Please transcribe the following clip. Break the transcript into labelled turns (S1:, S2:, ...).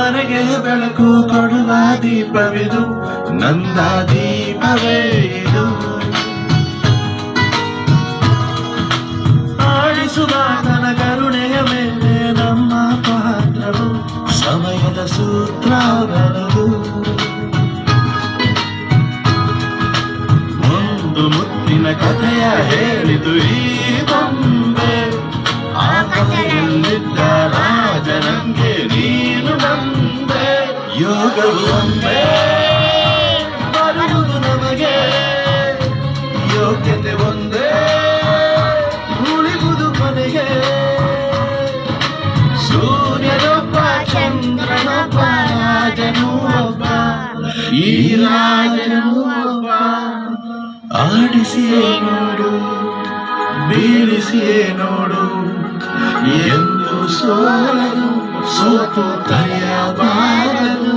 S1: ಮನೆಗೆ ಬೆಳಕು ಕೊಡುವ ದೀಪವಿದು, ನಂದ ದೀಪವೇ ಇದು. ಆಡಿಸುವ ತನ ಕರುಣೆಯ ಮೇಲೆ ನಮ್ಮ ಪಾತ್ರವು, ಸಮಯದ ಸೂತ್ರ ಬರದು. ಒಂದು ಮುತ್ತಿನ ಕಥೆಯ ಹೇಳಿತು ಈ ಬೊಂಬೆ, ಆ ಕಥೆಯಲ್ಲಿದ್ದ ರಾಜನಂಗೆ ನೀನು ನಂಬೆ. ಯೋಗವು ಒಮ್ಮೆ ಬರುವುದು ನಮಗೆ, ಯೋಗ್ಯತೆ ಒಂದೇ ಉಳಿವುದು ಕೊನೆಗೆ. ಸೂರ್ಯನೊಬ್ಬ ಚಂದ್ರನೊಬ್ಬ ರಾಜನೂ ಒಬ್ಬ, ಈ ರಾಜನೂ ಒಬ್ಬ. ಆಡಿಸಿಯೇ ನೋಡು, ಬೀಳಿಸಿಯೇ ನೋಡು, ಎಂದು ಸೋಲಲು ಸೋತು ಕರೆಯಬಾರದು.